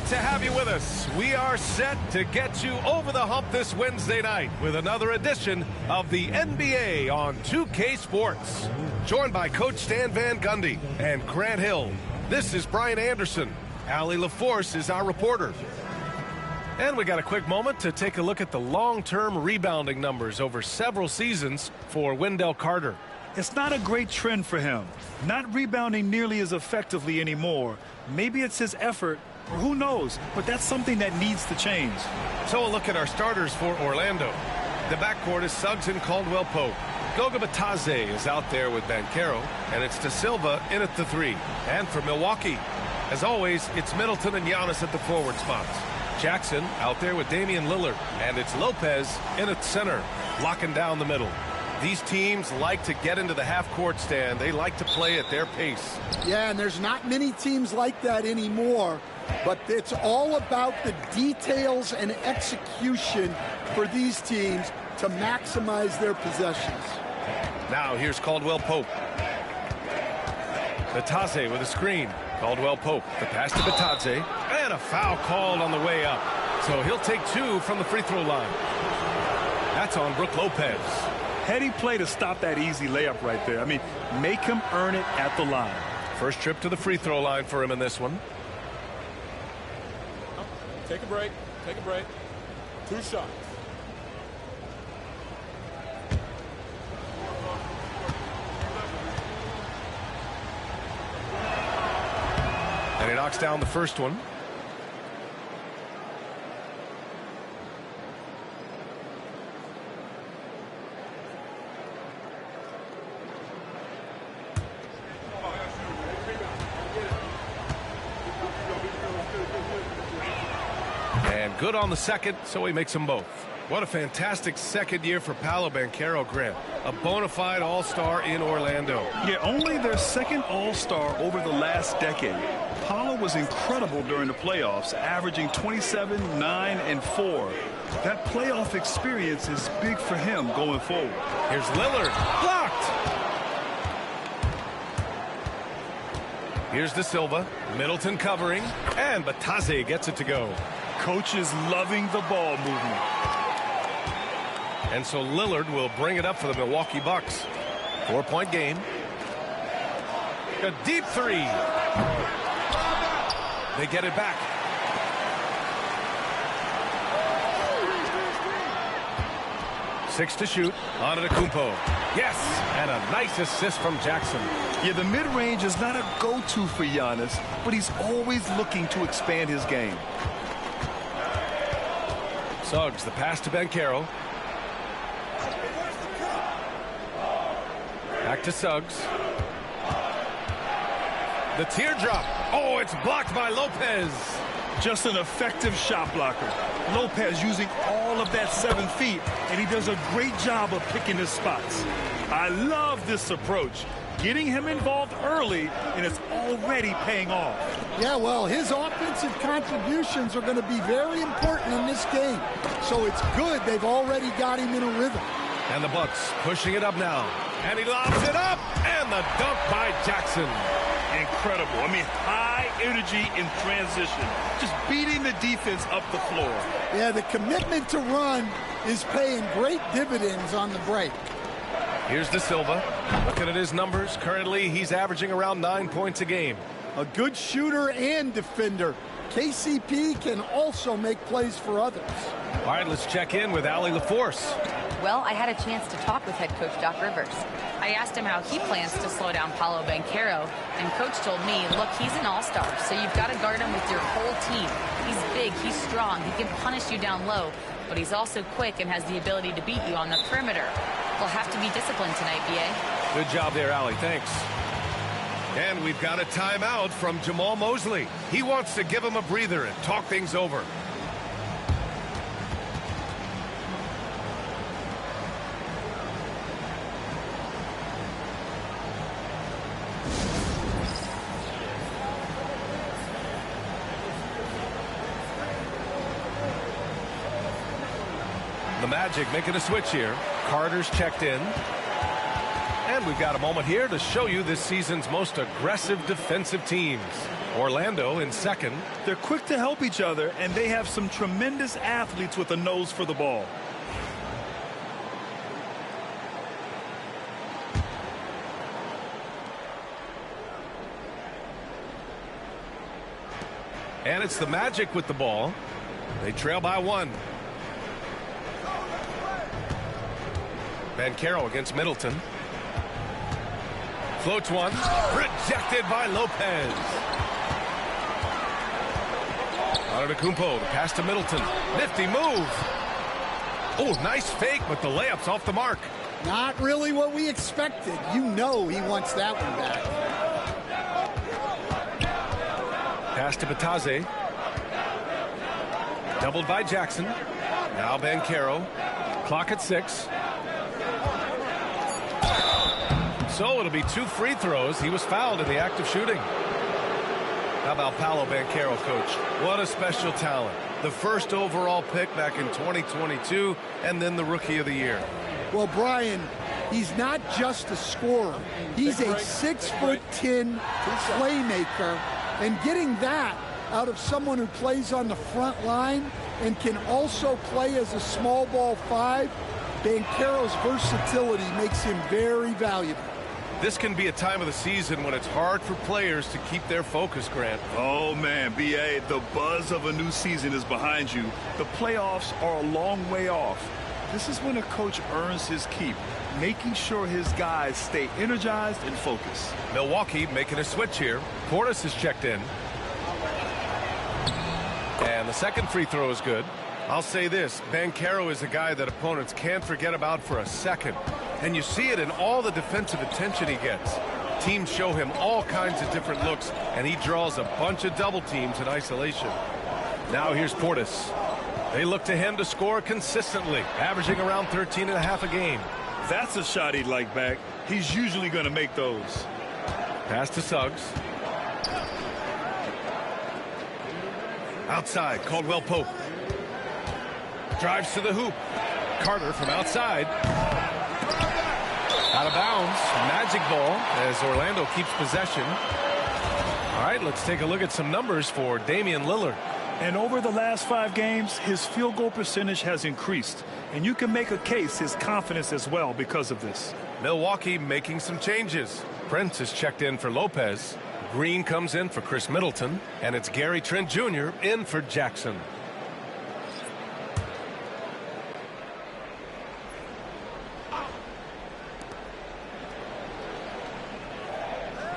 Great to have you with us. We are set to get you over the hump this Wednesday night with another edition of the NBA on 2K Sports. Joined by Coach Stan Van Gundy and Grant Hill. This is Brian Anderson. Allie LaForce is our reporter. And we got a quick moment to take a look at the long-term rebounding numbers over several seasons for Wendell Carter. It's not a great trend for him. Not rebounding nearly as effectively anymore. Maybe it's his effort, or who knows, but that's something that needs to change. So a look at our starters for Orlando. The backcourt is Suggs and Caldwell Pope. Goga Bitadze is out there with Banchero, and it's De Silva in at the 3. And for Milwaukee, as always, it's Middleton and Giannis at the forward spots. Jackson out there with Damian Lillard, and it's Lopez in at center, locking down the middle. These teams like to get into the half-court stand. They like to play at their pace. Yeah, and there's not many teams like that anymore, but it's all about the details and execution for these teams to maximize their possessions. Now here's Caldwell Pope. Bitadze with a screen. Caldwell Pope, the pass to Bitadze, and a foul called on the way up. So he'll take 2 from the free throw line. That's on Brook Lopez. Heady play to stop that easy layup right there. I mean, make him earn it at the line. First trip to the free throw line for him in this one. Take a break. Take a break. 2 shots. And he knocks down the first one. And good on the second, so he makes them both. What a fantastic second year for Paolo Banchero, Grant. A bona fide all-star in Orlando. Yeah, only their second all-star over the last decade. Paolo was incredible during the playoffs, averaging 27, 9, and 4. That playoff experience is big for him going forward. Here's Lillard. Blocked! Here's De Silva. Middleton covering. And Bitadze gets it to go. Coach is loving the ball movement. And so Lillard will bring it up for the Milwaukee Bucks. 4-point game. A deep 3. They get it back. Six to shoot. Antetokounmpo. Yes! And a nice assist from Jackson. Yeah, the mid-range is not a go-to for Giannis, but he's always looking to expand his game. Suggs, the pass to Banchero. Back to Suggs. The teardrop. Oh, it's blocked by Lopez. Just an effective shot blocker. Lopez using all of that 7 feet, and he does a great job of picking his spots. I love this approach. Getting him involved early, and it's already paying off. Yeah, well, his offensive contributions are going to be very important in this game. So it's good they've already got him in a rhythm. And the Bucks pushing it up now. And he lobs it up, and the dunk by Jackson. Incredible. I mean, high energy in transition. Just beating the defense up the floor. Yeah, the commitment to run is paying great dividends on the break. Here's De Silva. Looking at his numbers, currently he's averaging around 9 points a game. A good shooter and defender. KCP can also make plays for others. All right, let's check in with Allie LaForce. Well, I had a chance to talk with head coach Doc Rivers. I asked him how he plans to slow down Paolo Banchero, and coach told me, look, he's an all-star, so you've got to guard him with your whole team. He's big, he's strong, he can punish you down low, but he's also quick and has the ability to beat you on the perimeter. We'll have to be disciplined tonight, B.A. Good job there, Allie. Thanks. And we've got a timeout from Jamal Mosley. He wants to give him a breather and talk things over. The Magic making a switch here. Carter's checked in. And we've got a moment here to show you this season's most aggressive defensive teams. Orlando in second. They're quick to help each other, and they have some tremendous athletes with a nose for the ball. And it's the Magic with the ball. They trail by 1. Banchero against Middleton. Floats one. Rejected by Lopez. Antetokounmpo, the pass to Middleton. Nifty move. Oh, nice fake, but the layup's off the mark. Not really what we expected. You know he wants that one back. Pass to Bataze. Doubled by Jackson. Now Banchero. Clock at 6. So it'll be 2 free throws. He was fouled in the act of shooting. How about Paolo Banchero, coach? What a special talent. The first overall pick back in 2022, and then the Rookie of the Year. Well, Brian, he's not just a scorer. He's a 6'10" playmaker, and getting that out of someone who plays on the front line and can also play as a small ball 5, Banchero's versatility makes him very valuable. This can be a time of the season when it's hard for players to keep their focus, Grant. Oh, man, B.A., the buzz of a new season is behind you. The playoffs are a long way off. This is when a coach earns his keep, making sure his guys stay energized and focused. Milwaukee making a switch here. Portis is checked in. And the second free throw is good. I'll say this, Banchero is a guy that opponents can't forget about for a second. And you see it in all the defensive attention he gets. Teams show him all kinds of different looks, and he draws a bunch of double teams in isolation. Now here's Portis. They look to him to score consistently, averaging around 13.5 a game. That's a shot he'd like back. He's usually going to make those. Pass to Suggs. Outside, Caldwell Pope. Drives to the hoop. Carter from outside. Out of bounds. Magic ball as Orlando keeps possession. All right, let's take a look at some numbers for Damian Lillard. And over the last 5 games, his field goal percentage has increased. And you can make a case his confidence as well because of this. Milwaukee making some changes. Prince is checked in for Lopez. Green comes in for Chris Middleton. And it's Gary Trent Jr. in for Jackson.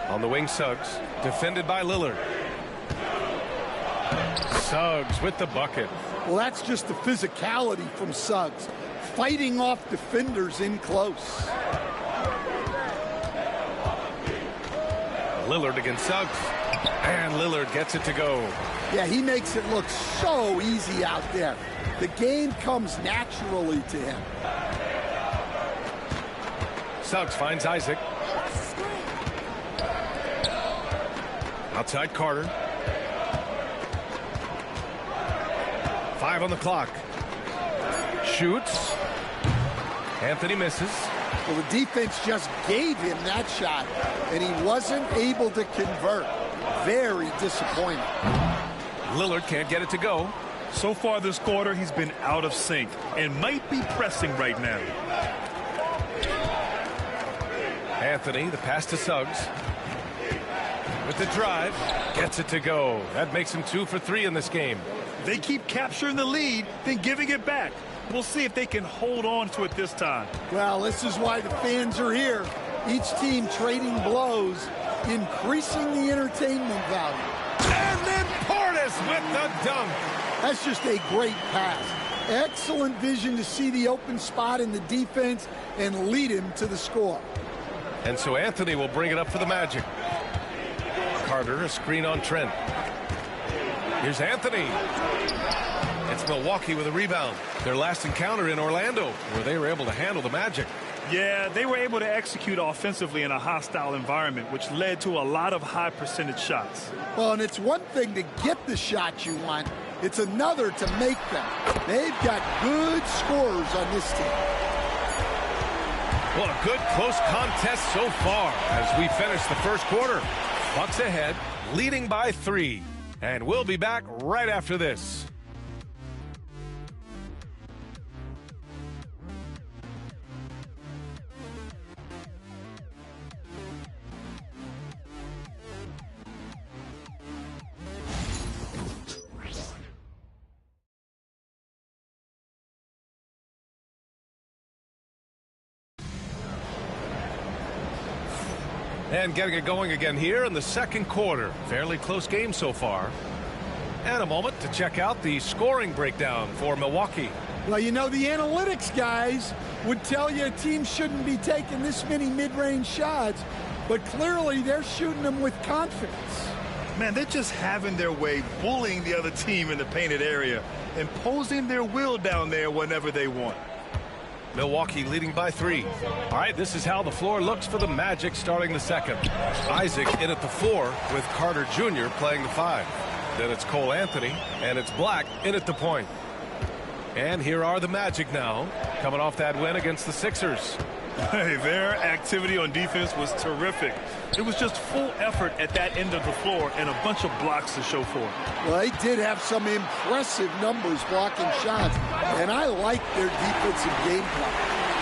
On the wing, Suggs, defended by Lillard. Suggs with the bucket. Well, that's just the physicality from Suggs, fighting off defenders in close. Lillard against Suggs. And Lillard gets it to go. Yeah, he makes it look so easy out there. The game comes naturally to him. Suggs finds Isaac. Outside Carter. 5 on the clock. Shoots. Anthony misses. Well, the defense just gave him that shot, and he wasn't able to convert. Very disappointing. Lillard can't get it to go. So far this quarter, he's been out of sync and might be pressing right now. Anthony, the pass to Suggs. With the drive, gets it to go. That makes him 2 for 3 in this game. They keep capturing the lead, then giving it back. We'll see if they can hold on to it this time. Well, this is why the fans are here. Each team trading blows, increasing the entertainment value. And then Portis with the dunk. That's just a great pass. Excellent vision to see the open spot in the defense and lead him to the score. And so Anthony will bring it up for the Magic. Carter, a screen on Trent. Here's Anthony. It's Milwaukee with a rebound. Their last encounter in Orlando, where they were able to handle the Magic. Yeah, they were able to execute offensively in a hostile environment, which led to a lot of high percentage shots. Well, and it's one thing to get the shot you want. It's another to make them. They've got good scorers on this team. Well, a good close contest so far as we finish the first quarter. Bucks ahead, leading by 3. And we'll be back right after this. And getting it going again here in the second quarter. Fairly close game so far. And a moment to check out the scoring breakdown for Milwaukee. Well, you know, the analytics guys would tell you a team shouldn't be taking this many mid-range shots, but clearly they're shooting them with confidence. Man, they're just having their way, bullying the other team in the painted area, imposing their will down there whenever they want. Milwaukee leading by 3. All right, this is how the floor looks for the Magic starting the second. Isaac in at the 4 with Carter Jr. playing the 5. Then it's Cole Anthony, and it's Black in at the point. And here are the Magic now, coming off that win against the Sixers. Hey, their activity on defense was terrific. It was just full effort at that end of the floor and a bunch of blocks to show for it. Well, they did have some impressive numbers blocking shots, and I like their defensive game plan.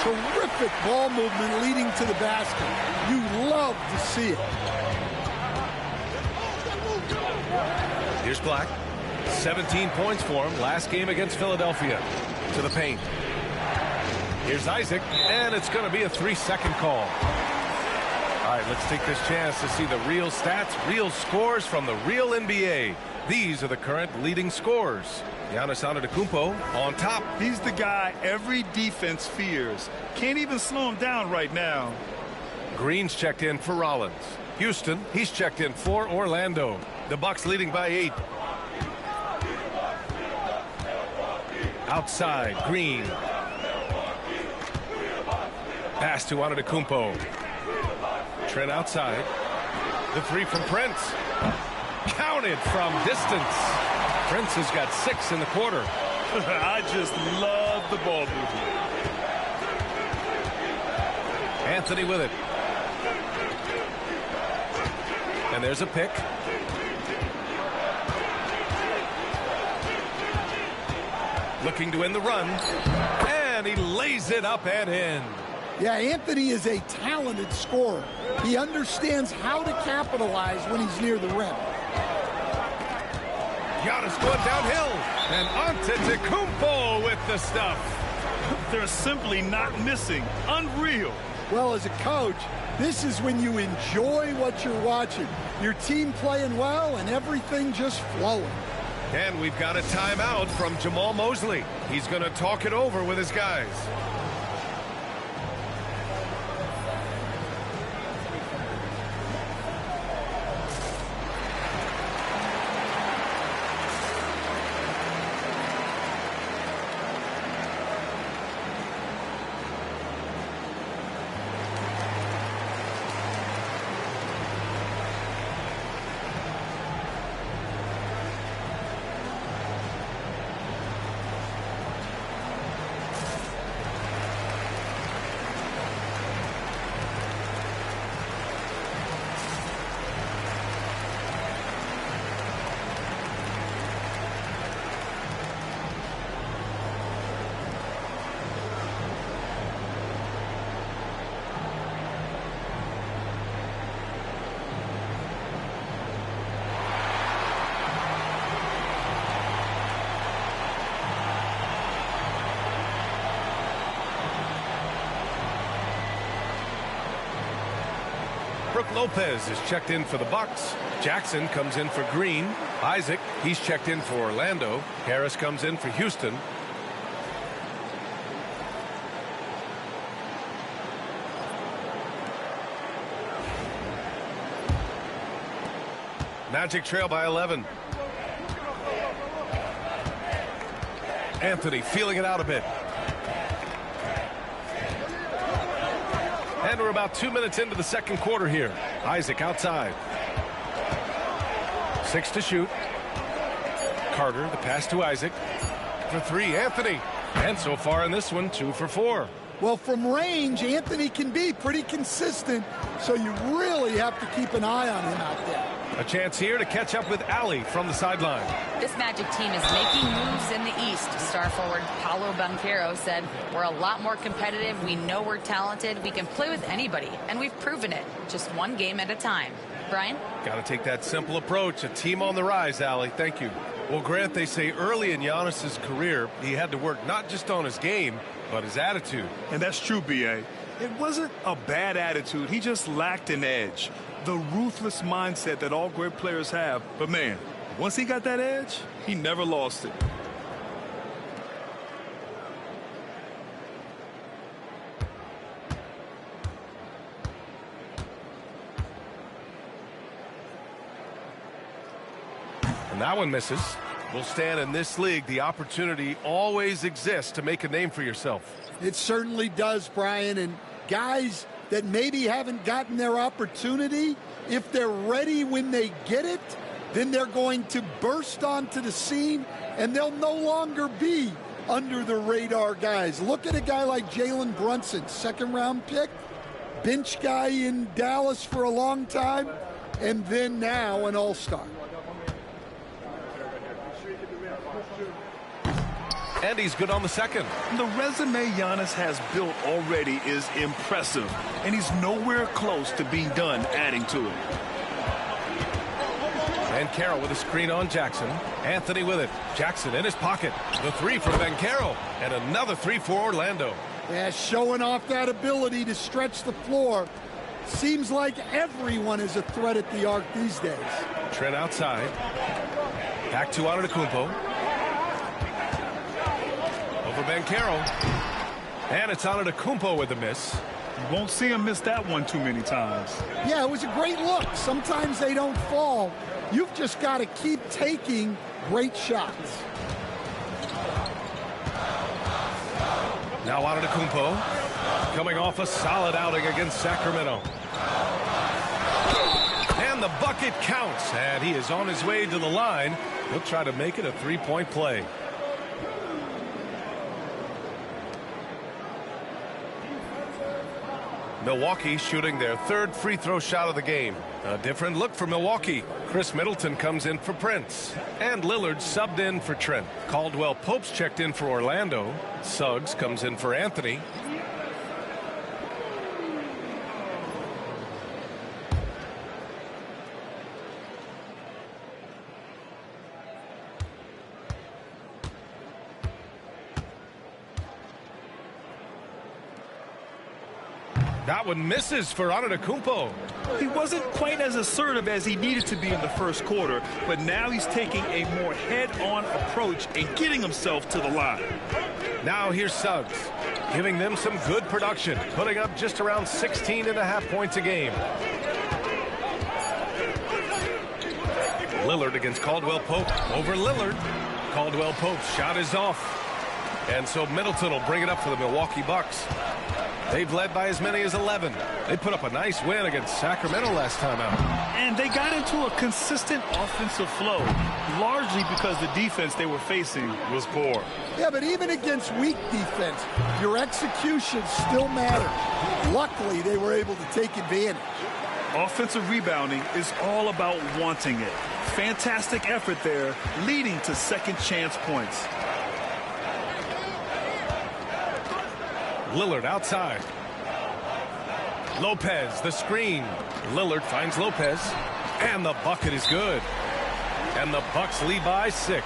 Terrific ball movement leading to the basket. You love to see it. Here's Black. 17 points for him last game against Philadelphia. To the paint. Here's Isaac, and it's going to be a 3-second call. All right, let's take this chance to see the real stats, real scores from the real NBA. These are the current leading scorers. Giannis Antetokounmpo on top. He's the guy every defense fears. Can't even slow him down right now. Green's checked in for Rollins. Houston, he's checked in for Orlando. The Bucks leading by 8. Outside, Green. Pass to Antetokounmpo. Trent outside. The 3 from Prince. Counted from distance. Prince has got 6 in the quarter. I just love the ball movement. Anthony with it. And there's a pick. Looking to win the run. And he lays it up and in. Yeah, Anthony is a talented scorer. He understands how to capitalize when he's near the rim. Giannis going downhill. And Antetokounmpo with the stuff. They're simply not missing. Unreal. Well, as a coach, this is when you enjoy what you're watching. Your team playing well and everything just flowing. And we've got a timeout from Jamal Mosley. He's going to talk it over with his guys. Lopez is checked in for the Bucks. Jackson comes in for Green. Isaac, he's checked in for Orlando. Harris comes in for Houston. Magic trail by 11. Anthony feeling it out a bit. And we're about 2 minutes into the second quarter here. Isaac outside. 6 to shoot. Carter, the pass to Isaac. For 3, Anthony. And so far in this one, 2 for 4. Well, from range, Anthony can be pretty consistent, so you really have to keep an eye on him out there. A chance here to catch up with Ali from the sideline. This Magic team is making moves in the East. Star forward Paolo Banchero said, "We're a lot more competitive. We know we're talented. We can play with anybody, and we've proven it. Just one game at a time." Brian? Got to take that simple approach. A team on the rise, Ali. Thank you. Well, Grant, they say early in Giannis's career, he had to work not just on his game, but his attitude. And that's true, B.A. It wasn't a bad attitude. He just lacked an edge. The ruthless mindset that all great players have. But, man, once he got that edge, he never lost it. And that one misses. Will stand in this league. The opportunity always exists to make a name for yourself. It certainly does, Brian. And guys that maybe haven't gotten their opportunity, if they're ready when they get it, then they're going to burst onto the scene, and they'll no longer be under the radar guys. Look at a guy like Jalen Brunson, second-round pick, bench guy in Dallas for a long time, and then now an all-star. And he's good on the second. The resume Giannis has built already is impressive, and he's nowhere close to being done adding to it. And Carroll with a screen on Jackson. Anthony with it. Jackson in his pocket. The 3 from Banchero. And another 3 for Orlando. Yeah, showing off that ability to stretch the floor. Seems like everyone is a threat at the arc these days. Trent outside. Back to Antetokounmpo. Over Banchero. And it's Antetokounmpo with the miss. You won't see him miss that one too many times. Yeah, it was a great look. Sometimes they don't fall. You've just got to keep taking great shots. Now Antetokounmpo coming off a solid outing against Sacramento. And the bucket counts. And he is on his way to the line. He'll try to make it a three-point play. Milwaukee shooting their third free throw shot of the game. A different look for Milwaukee. Chris Middleton comes in for Prince. And Lillard subbed in for Trent. Caldwell Pope's checked in for Orlando. Suggs comes in for Anthony. That one misses for Antetokounmpo. He wasn't quite as assertive as he needed to be in the first quarter, but now he's taking a more head-on approach and getting himself to the line. Now here's Suggs, giving them some good production, putting up just around 16.5 points a game. Lillard against Caldwell Pope. Over Lillard. Caldwell Pope's shot is off. And so Middleton will bring it up for the Milwaukee Bucks. They've led by as many as 11. They put up a nice win against Sacramento last time out. And they got into a consistent offensive flow, largely because the defense they were facing was poor. Yeah, but even against weak defense, your execution still matters. Luckily, they were able to take advantage. Offensive rebounding is all about wanting it. Fantastic effort there, leading to second chance points. Lillard outside. Lopez, the screen. Lillard finds Lopez. And the bucket is good. And the Bucks lead by 6.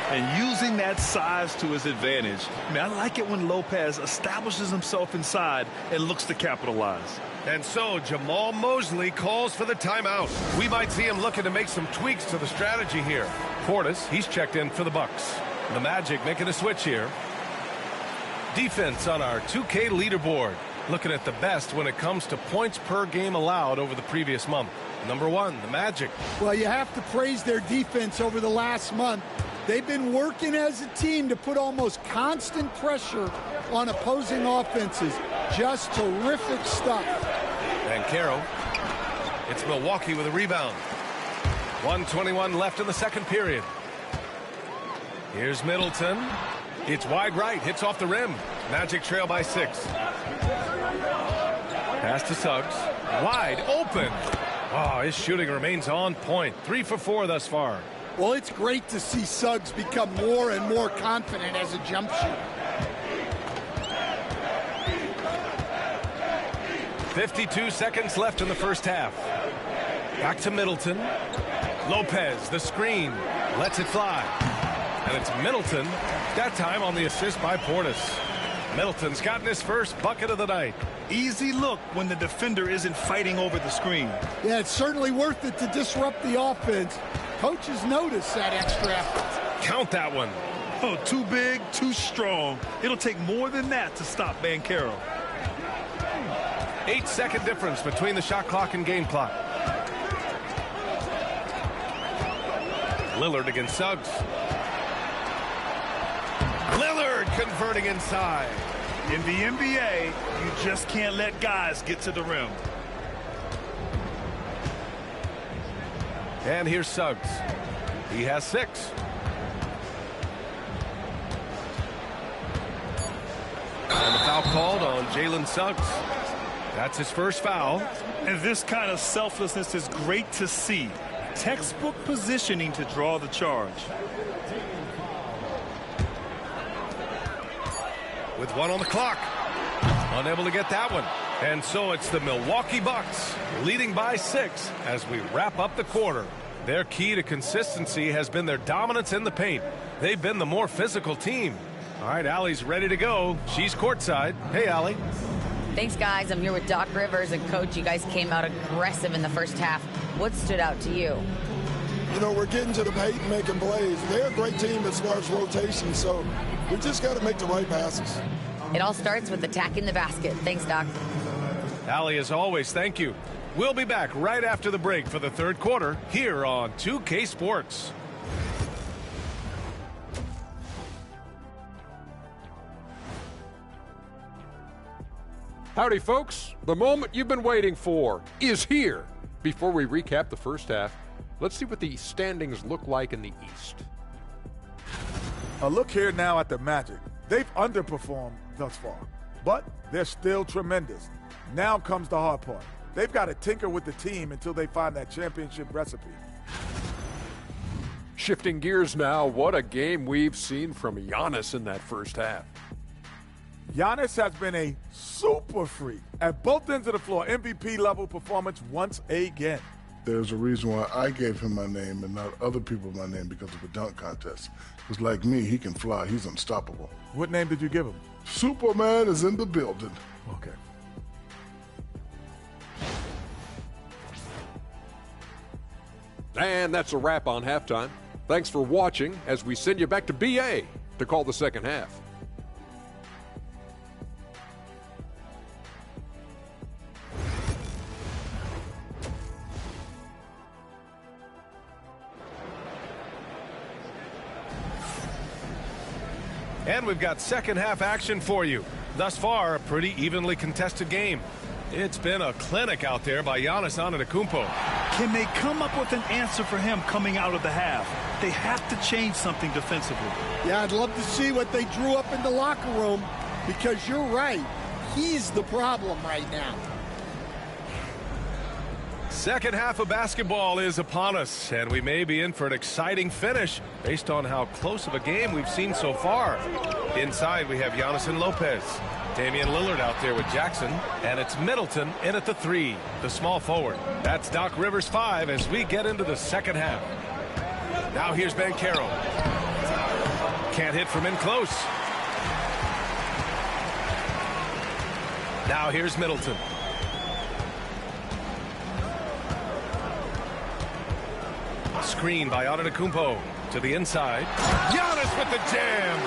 And using that size to his advantage. I mean, I like it when Lopez establishes himself inside and looks to capitalize. And so Jamal Mosley calls for the timeout. We might see him looking to make some tweaks to the strategy here. Portis, he's checked in for the Bucks. The Magic making a switch here. Defense on our 2K leaderboard. Looking at the best when it comes to points per game allowed over the previous month. Number 1, the Magic. Well, you have to praise their defense over the last month. They've been working as a team to put almost constant pressure on opposing offenses. Just terrific stuff. And Carroll. It's Milwaukee with a rebound. 1:21 left in the second period. Here's Middleton. It's wide right, hits off the rim. Magic trail by 6. Pass to Suggs. Wide open. Oh, his shooting remains on point. 3 for 4 thus far. Well, it's great to see Suggs become more and more confident as a jump shooter. 52 seconds left in the first half. Back to Middleton. Lopez, the screen. Lets it fly. And it's Middleton. That time on the assist by Portis. Middleton's gotten his first bucket of the night. Easy look when the defender isn't fighting over the screen. Yeah, it's certainly worth it to disrupt the offense. Coaches notice that extra effort. Count that one. Oh, too big, too strong. It'll take more than that to stop Banchero. 8-second difference between the shot clock and game clock. Lillard against Suggs. Lillard converting inside. In the NBA, you just can't let guys get to the rim. And here's Suggs. He has 6. And the foul called on Jalen Suggs. That's his first foul. And this kind of selflessness is great to see. Textbook positioning to draw the charge. With 1 on the clock. Unable to get that one. And so it's the Milwaukee Bucks leading by 6 as we wrap up the quarter. Their key to consistency has been their dominance in the paint. They've been the more physical team. All right, Allie's ready to go. She's courtside. Hey, Allie. Thanks, guys. I'm here with Doc Rivers and Coach. You guys came out aggressive in the first half. What stood out to you? You know, we're getting to the paint and making plays. They're a great team as far as rotation, so we just got to make the right passes. It all starts with attacking the basket. Thanks, Doc. Allie, as always, thank you. We'll be back right after the break for the third quarter here on 2K Sports. Howdy, folks. The moment you've been waiting for is here. Before we recap the first half, let's see what the standings look like in the East. A look here now at the Magic. They've underperformed thus far, but they're still tremendous. Now comes the hard part. They've got to tinker with the team until they find that championship recipe. Shifting gears now, what a game we've seen from Giannis in that first half. Giannis has been a super freak at both ends of the floor. MVP level performance once again. There's a reason why I gave him my name and not other people my name, because of a dunk contest. Because like me, he can fly. He's unstoppable. What name did you give him? Superman is in the building. Okay. And that's a wrap on halftime. Thanks for watching as we send you back to BA to call the second half. And we've got second half action for you. Thus far, a pretty evenly contested game. It's been a clinic out there by Giannis Antetokounmpo. Can they come up with an answer for him coming out of the half? They have to change something defensively. Yeah, I'd love to see what they drew up in the locker room, because you're right. He's the problem right now. Second half of basketball is upon us, and we may be in for an exciting finish based on how close of a game we've seen so far. Inside, we have Giannis and Lopez. Damian Lillard out there with Jackson, and it's Middleton in at the 3, the small forward. That's Doc Rivers 5 as we get into the second half. Now here's Banchero. Can't hit from in close. Now here's Middleton. Screen by Antetokounmpo to the inside. Giannis with the jam.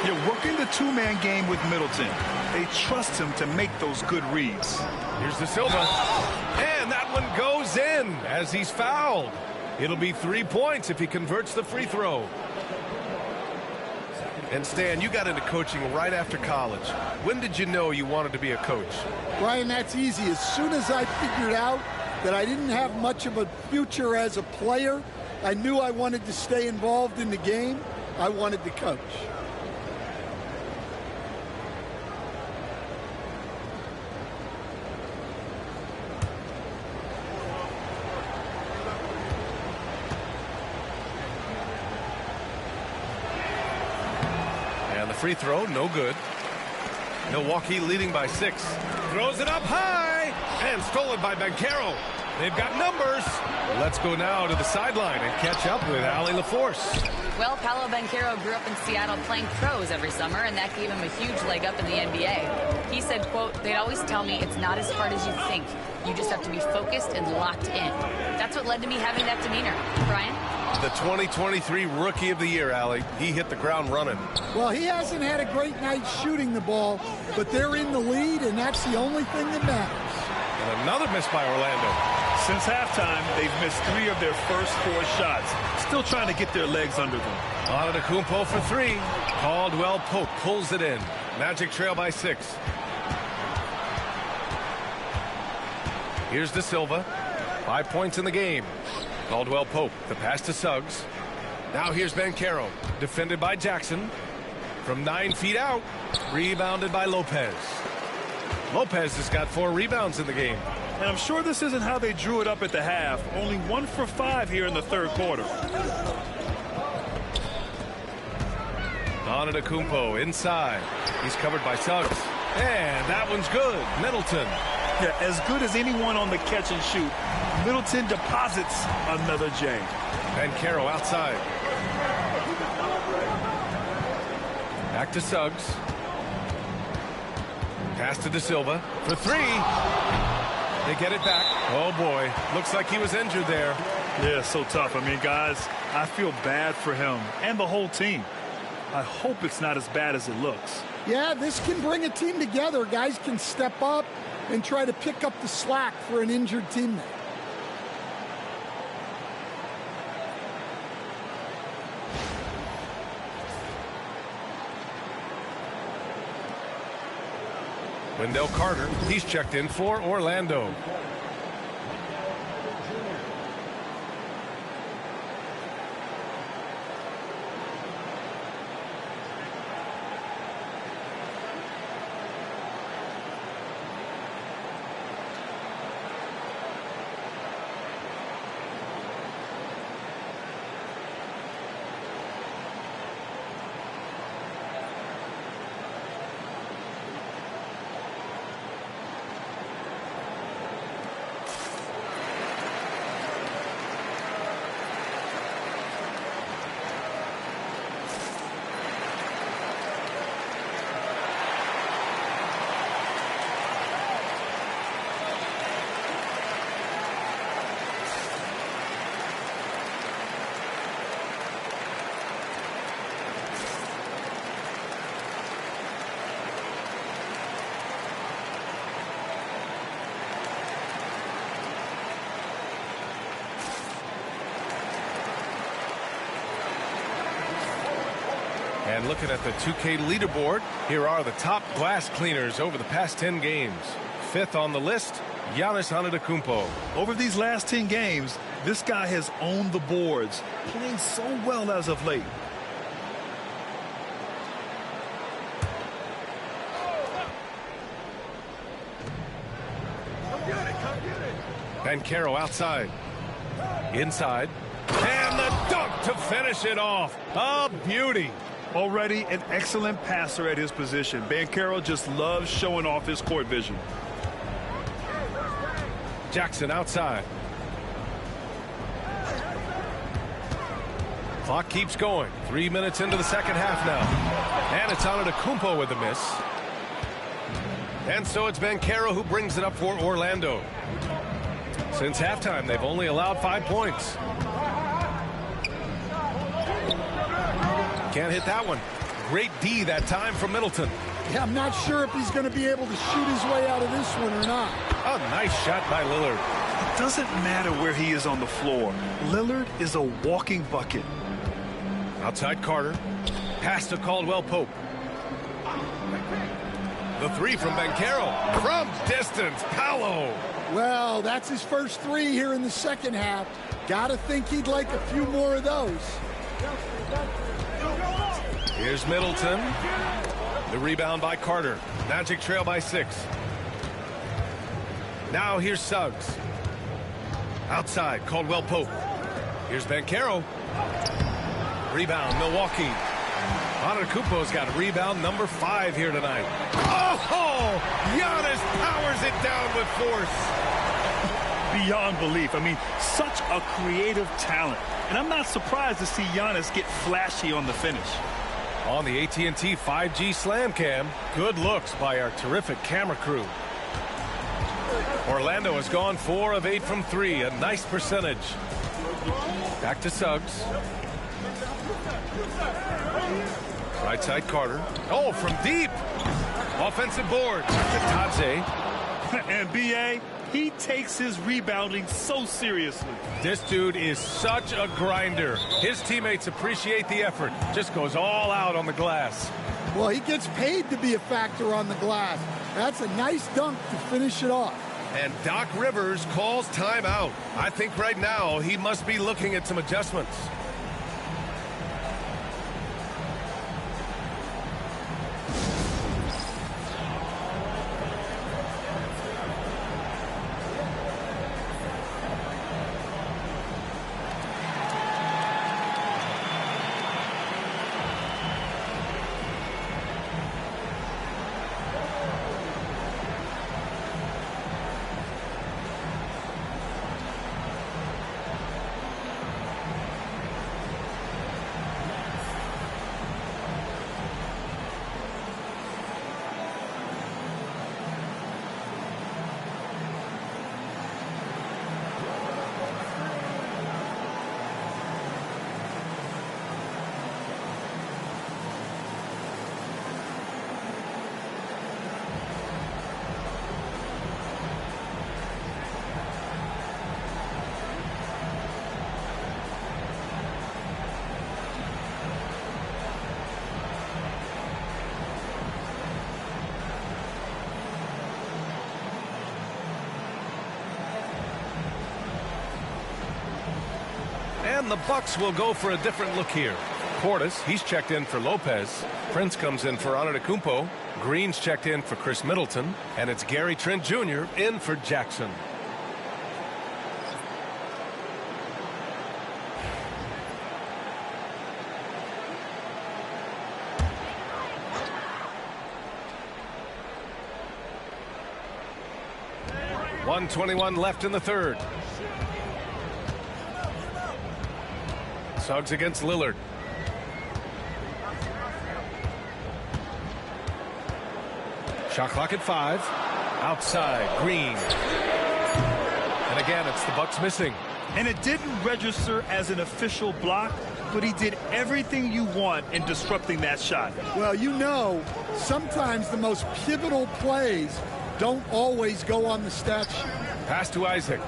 You're working the two-man game with Middleton. They trust him to make those good reads. Here's the Silva. And that one goes in as he's fouled. It'll be 3 points if he converts the free throw. And Stan, you got into coaching right after college. When did you know you wanted to be a coach? Brian, that's easy. As soon as I figured out that I didn't have much of a future as a player, I knew I wanted to stay involved in the game. I wanted to coach. free throw, no good. Milwaukee leading by 6. Throws it up high and stolen by Banchero. They've got numbers. Let's go now to the sideline and catch up with Allie LaForce. Well, Paolo Banchero grew up in Seattle playing pros every summer, and that gave him a huge leg up in the NBA. He said, quote, "They'd always tell me it's not as hard as you think. You just have to be focused and locked in." That's what led to me having that demeanor. Brian? The 2023 Rookie of the Year, Allie. He hit the ground running. Well, he hasn't had a great night shooting the ball, but they're in the lead, and that's the only thing that matters. And another miss by Orlando. Since halftime, they've missed 3 of their first 4 shots. Still trying to get their legs under them. Antetokounmpo for 3. Caldwell Pope pulls it in. Magic trail by 6. Here's De Silva. 5 points in the game. Caldwell Pope, the pass to Suggs. Now here's Banchero, defended by Jackson. From 9 feet out, rebounded by Lopez. Lopez has got 4 rebounds in the game. And I'm sure this isn't how they drew it up at the half. Only 1 for 5 here in the third quarter. Antetokounmpo inside. He's covered by Suggs. And that one's good. Middleton. Yeah, as good as anyone on the catch and shoot. Middleton deposits another J. Banchero outside. Back to Suggs. Pass to De Silva for 3. They get it back. Oh, boy. Looks like he was injured there. Yeah, so tough. I mean, guys, I feel bad for him and the whole team. I hope it's not as bad as it looks. Yeah, this can bring a team together. Guys can step up and try to pick up the slack for an injured teammate. Wendell Carter, he's checked in for Orlando. And looking at the 2K leaderboard, here are the top glass cleaners over the past 10 games. 5th on the list, Giannis Antetokounmpo. Over these last 10 games, this guy has owned the boards, playing so well as of late. Banchero outside. Inside. And the dunk to finish it off. A beauty. Already an excellent passer at his position. Banchero just loves showing off his court vision. Jackson outside. Clock keeps going. 3 minutes into the second half now. And it's Antetokounmpo with a miss. And so it's Banchero who brings it up for Orlando. Since halftime, they've only allowed 5 points. Can't hit that one. Great D that time from Middleton. Yeah, I'm not sure if he's going to be able to shoot his way out of this one or not. A nice shot by Lillard. It doesn't matter where he is on the floor. Lillard is a walking bucket. Outside Carter. Pass to Caldwell Pope. The 3 from Banchero. From distance, Paolo. Well, that's his first 3 here in the second half. Got to think he'd like a few more of those. Here's Middleton. The rebound by Carter. Magic trail by 6. Now here's Suggs. Outside, Caldwell Pope. Here's Banchero. Rebound, Milwaukee. Antetokounmpo's got rebound number 5 here tonight. Oh! Giannis powers it down with force. Beyond belief. I mean, such a creative talent. And I'm not surprised to see Giannis get flashy on the finish. On the AT&T 5G Slam Cam, good looks by our terrific camera crew. Orlando has gone 4 of 8 from 3, a nice percentage. Back to Suggs. Right side Carter. Oh, from deep. Offensive board to Tadze. And B.A., he takes his rebounding so seriously. This dude is such a grinder. His teammates appreciate the effort. Just goes all out on the glass. Well, he gets paid to be a factor on the glass. That's a nice dunk to finish it off. And Doc Rivers calls timeout. I think right now he must be looking at some adjustments. And the Bucks will go for a different look here. Portis, he's checked in for Lopez. Prince comes in for Antetokounmpo. Green's checked in for Chris Middleton. And it's Gary Trent Jr. in for Jackson. .121 left in the third. Suggs against Lillard. Shot clock at 5. Outside, Green. And again, it's the Bucks missing. And it didn't register as an official block, but he did everything you want in disrupting that shot. Well, you know, sometimes the most pivotal plays don't always go on the stat sheet. Pass to Isaac.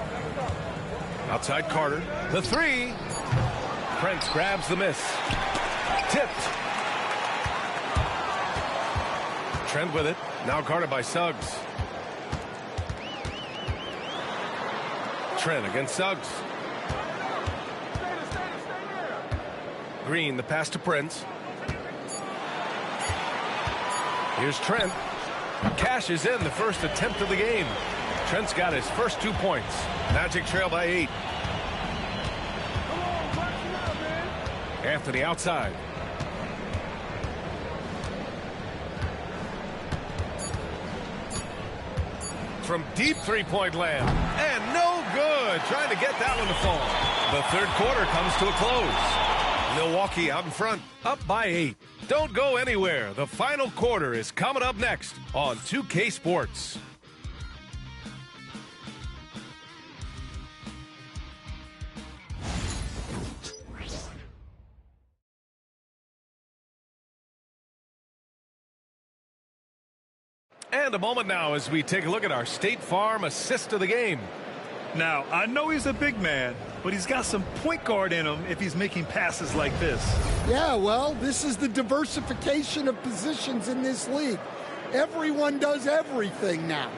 Outside Carter. The 3. Prince grabs the miss. Tipped. Trent with it. Now guarded by Suggs. Trent against Suggs. Green, the pass to Prince. Here's Trent. Cashes in the first attempt of the game. Trent's got his first 2 points. Magic trail by 8. Anthony outside. From deep three-point land. And no good. Trying to get that one to fall. The third quarter comes to a close. Milwaukee out in front, up by 8. Don't go anywhere. The final quarter is coming up next on 2K Sports. And a moment now as we take a look at our State Farm assist of the game. Now, I know he's a big man, but he's got some point guard in him if he's making passes like this. Yeah, well, this is the diversification of positions in this league. Everyone does everything now.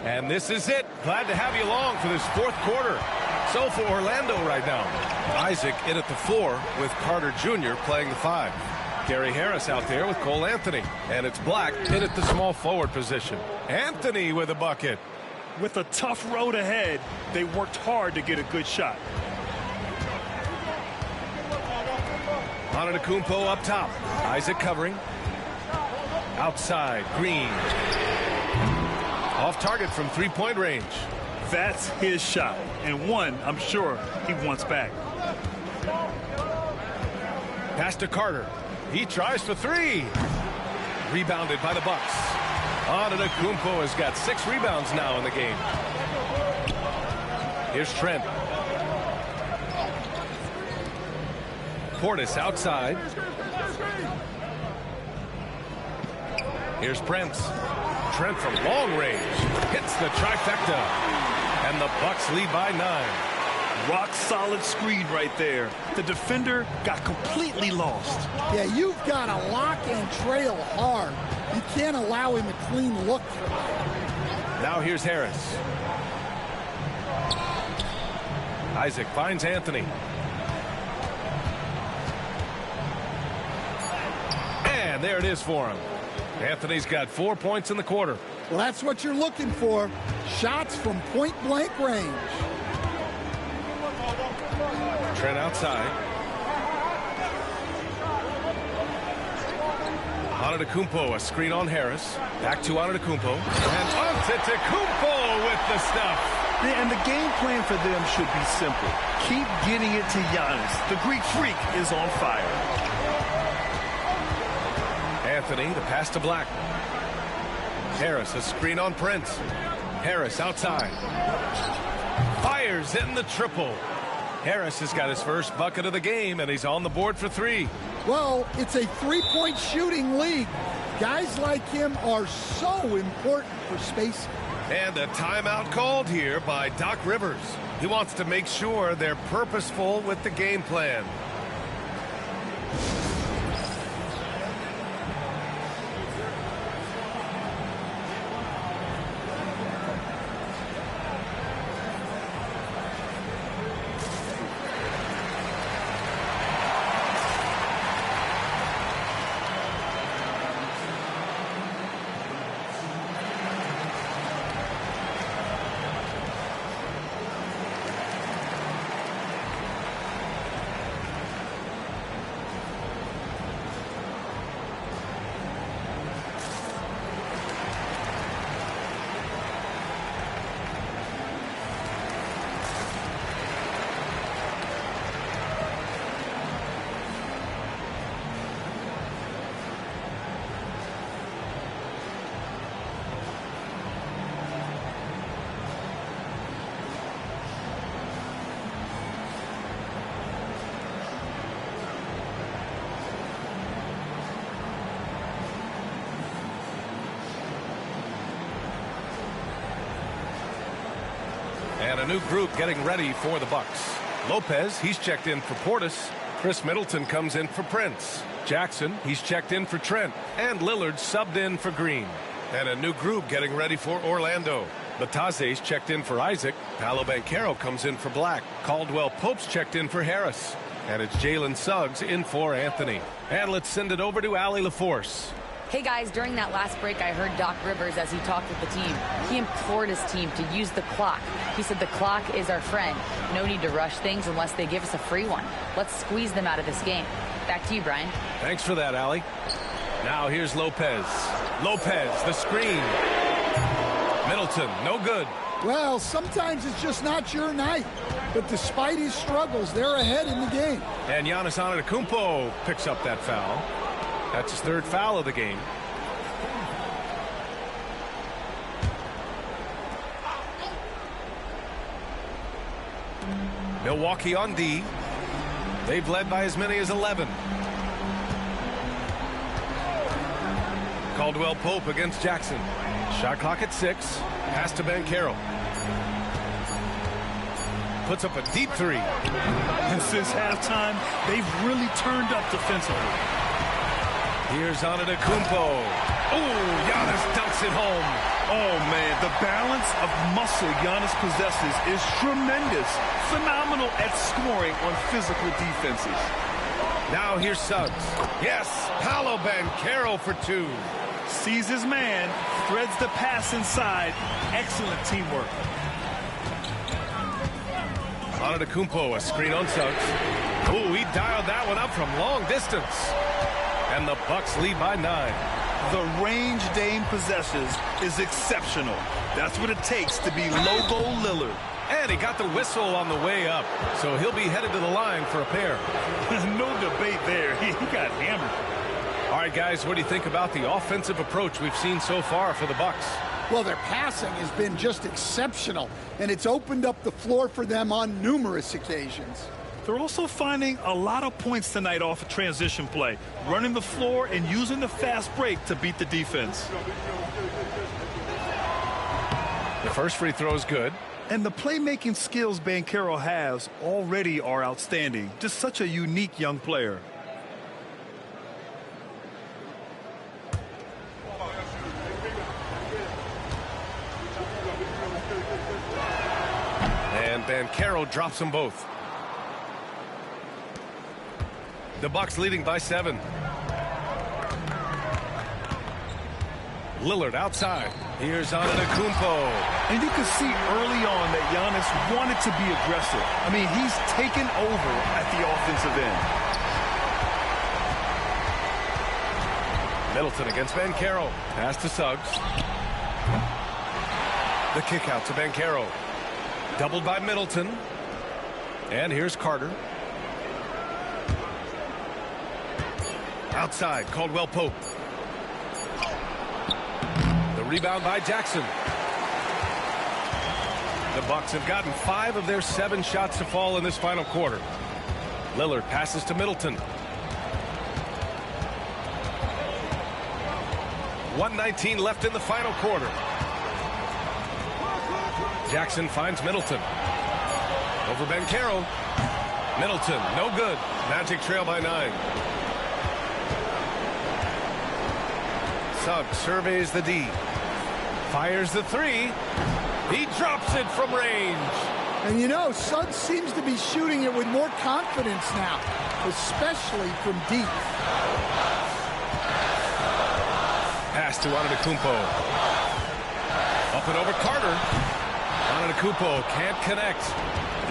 And this is it. Glad to have you along for this fourth quarter. So for Orlando right now, Isaac in at the 4 with Carter Jr. playing the 5. Gary Harris out there with Cole Anthony. And it's Black in at the small forward position. Anthony with a bucket. With a tough road ahead, they worked hard to get a good shot. Antetokounmpo up top. Isaac covering. Outside, Green. Off target from three-point range. That's his shot, and one I'm sure he wants back. Pass to Carter. He tries for three. Rebounded by the Bucks. Antetokounmpo has got 6 rebounds now in the game. Here's Trent. Portis outside. Here's Prince. Trent from long range hits the trifecta, and the Bucks lead by 9. Rock solid screen right there. The defender got completely lost. Yeah, you've got to lock and trail hard. You can't allow him a clean look for that. Now here's Harris. Isaac finds Anthony. And there it is for him. Anthony's got 4 points in the quarter. Well, that's what you're looking for. Shots from point-blank range. Trent outside. Antetokounmpo, a screen on Harris. Back to Antetokounmpo. And Antetokounmpo with the stuff. And the game plan for them should be simple. Keep getting it to Giannis. The Greek freak is on fire. Anthony, the pass to Black. Harris, a screen on Prince. Harris outside. Fires in the triple. Harris has got his first bucket of the game, and he's on the board for 3. Well, it's a three-point shooting league. Guys like him are so important for spacing. And a timeout called here by Doc Rivers. He wants to make sure they're purposeful with the game plan. And a new group getting ready for the Bucks. Lopez, he's checked in for Portis. Chris Middleton comes in for Prince. Jackson, he's checked in for Trent. And Lillard subbed in for Green. And a new group getting ready for Orlando. Bataze's checked in for Isaac. Paolo Banchero comes in for Black. Caldwell Pope's checked in for Harris. And it's Jalen Suggs in for Anthony. And let's send it over to Allie LaForce. Hey guys, during that last break, I heard Doc Rivers as he talked with the team. He implored his team to use the clock. He said the clock is our friend. No need to rush things unless they give us a free one. Let's squeeze them out of this game. Back to you, Brian. Thanks for that, Allie. Now here's Lopez. Lopez, the screen. Middleton, no good. Well, sometimes it's just not your night. But despite his struggles, they're ahead in the game. And Giannis Antetokounmpo picks up that foul. That's his 3rd foul of the game. Milwaukee on D. They've led by as many as 11. Caldwell Pope against Jackson. Shot clock at 6. Pass to Banchero. Puts up a deep 3. And since halftime, they've really turned up defensively. Here's Antetokounmpo. Oh, Giannis dunks it home. Oh, man, the balance of muscle Giannis possesses is tremendous. Phenomenal at scoring on physical defenses. Now here's Suggs. Yes, Paolo Banchero for 2. Sees his man, threads the pass inside. Excellent teamwork. Antetokounmpo, a screen on Suggs. Ooh, he dialed that one up from long distance. And the Bucks lead by 9. The range Dame possesses is exceptional. That's what it takes to be logo Lillard. And he got the whistle on the way up, so he'll be headed to the line for a pair. No debate there. He got hammered. All right, guys, what do you think about the offensive approach we've seen so far for the Bucks? Well, their passing has been just exceptional, and it's opened up the floor for them on numerous occasions. They're also finding a lot of points tonight off of transition play, running the floor and using the fast break to beat the defense. The first free throw is good. And the playmaking skills Banchero has already are outstanding. Just such a unique young player. And Banchero drops them both. The Bucks leading by 7. Lillard outside. Here's Antetokounmpo. And you can see early on that Giannis wanted to be aggressive. I mean, he's taken over at the offensive end. Middleton against Banchero. Pass to Suggs. The kick out to Banchero. Doubled by Middleton. And here's Carter. Outside, Caldwell Pope. The rebound by Jackson. The Bucks have gotten 5 of their 7 shots to fall in this final quarter. Lillard passes to Middleton. 1:19 left in the final quarter. Jackson finds Middleton. Over Banchero. Middleton, no good. Magic trail by 9. Suggs surveys the D. Fires the 3. He drops it from range. And you know, Suggs seems to be shooting it with more confidence now, especially from deep. Pass to Antetokounmpo. Up and over Carter. Antetokounmpo can't connect.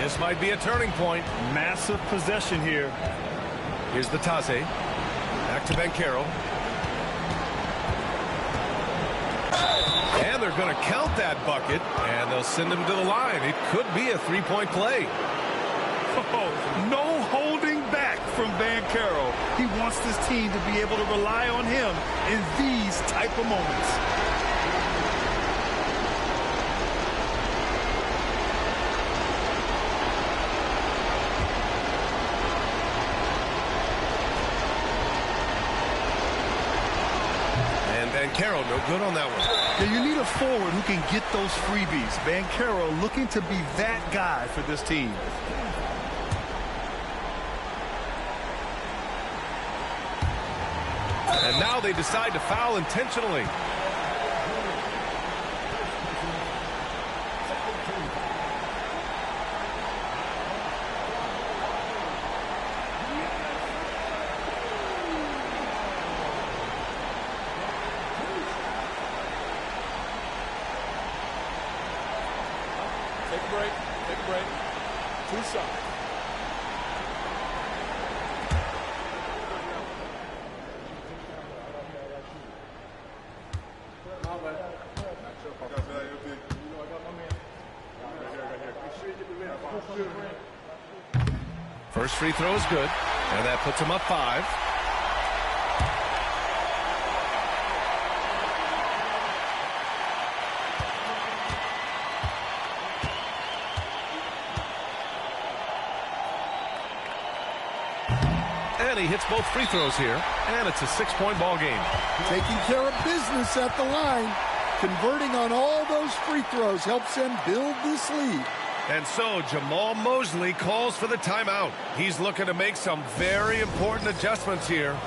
This might be a turning point. Massive possession here. Here's the Taze. Back to Banchero. And they're going to count that bucket, and they'll send him to the line. It could be a 3-point play. Oh, no holding back from Banchero. He wants this team to be able to rely on him in these type of moments. Banchero, no good on that one. Yeah, you need a forward who can get those freebies. Banchero looking to be that guy for this team. And now they decide to foul intentionally. Take a break. Take a break. 2 shots. First free throw is good, and that puts him up 5. And he hits both free throws here, and it's a 6-point ball game. Taking care of business at the line. Converting on all those free throws helps them build this lead. And so Jamal Mosley calls for the timeout. He's looking to make some very important adjustments here.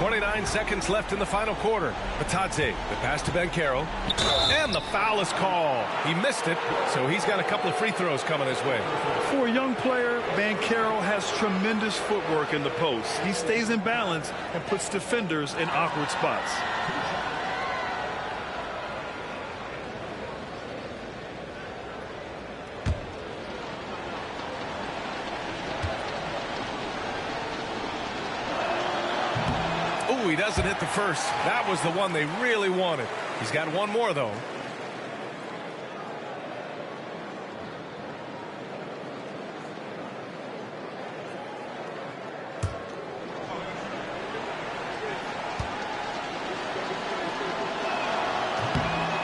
29 seconds left in the final quarter. Batadze, the pass to Banchero, and the foul is called. He missed it, so he's got a couple of free throws coming his way. For a young player, Banchero has tremendous footwork in the post. He stays in balance and puts defenders in awkward spots. Ooh, he doesn't hit the first. That was the one they really wanted. He's got one more, though.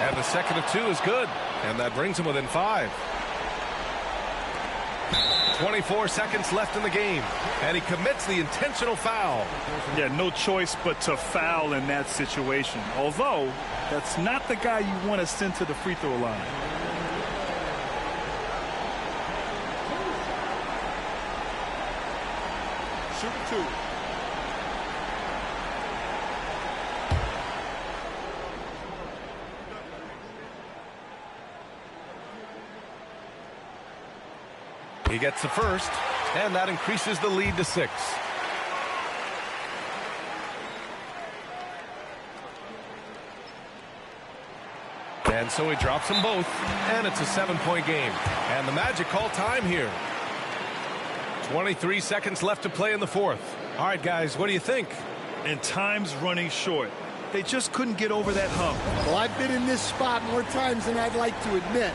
And the second of two is good. And that brings him within 5. 24 seconds left in the game, and he commits the intentional foul. Yeah, no choice but to foul in that situation. Although, that's not the guy you want to send to the free throw line. Shoot 2. He gets the first, and that increases the lead to 6. And so he drops them both, and it's a 7-point game. And the Magic call time here. 23 seconds left to play in the fourth. All right, guys, what do you think? And time's running short. They just couldn't get over that hump. Well, I've been in this spot more times than I'd like to admit.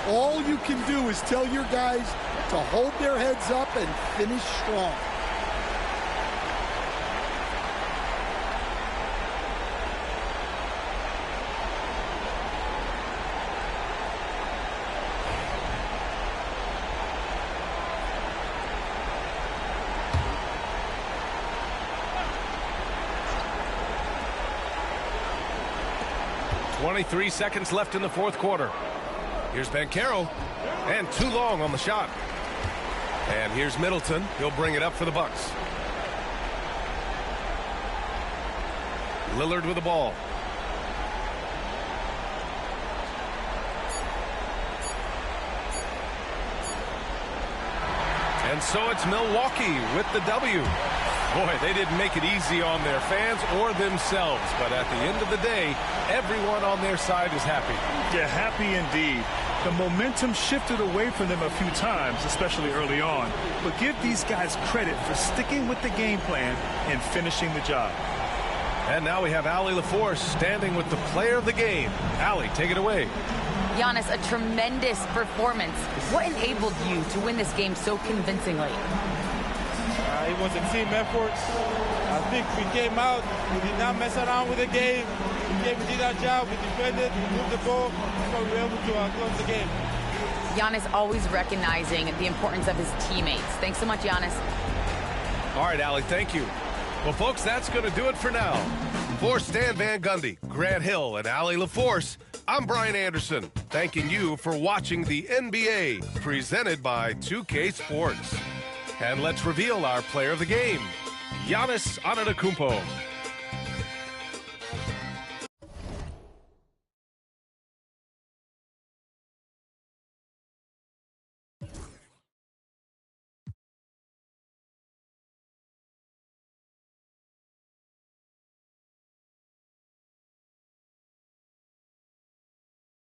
All you can do is tell your guys to hold their heads up and finish strong. .23 seconds left in the fourth quarter. Here's Banchero, and too long on the shot. And here's Middleton. He'll bring it up for the Bucks. Lillard with the ball. And so it's Milwaukee with the W. Boy, they didn't make it easy on their fans or themselves. But at the end of the day, everyone on their side is happy. Yeah, happy indeed. The momentum shifted away from them a few times, especially early on. But give these guys credit for sticking with the game plan and finishing the job. And now we have Allie LaForce standing with the player of the game. Allie, take it away. Giannis, a tremendous performance. What enabled you to win this game so convincingly? It was a team effort. I think we came out, we did not mess around with the game. We did our job, we defended, we moved the ball, so we were able to close the game. Giannis always recognizing the importance of his teammates. Thanks so much, Giannis. All right, Allie, thank you. Well, folks, that's going to do it for now. For Stan Van Gundy, Grant Hill, and Allie LaForce, I'm Brian Anderson, thanking you for watching the NBA, presented by 2K Sports. And let's reveal our player of the game, Giannis Antetokounmpo.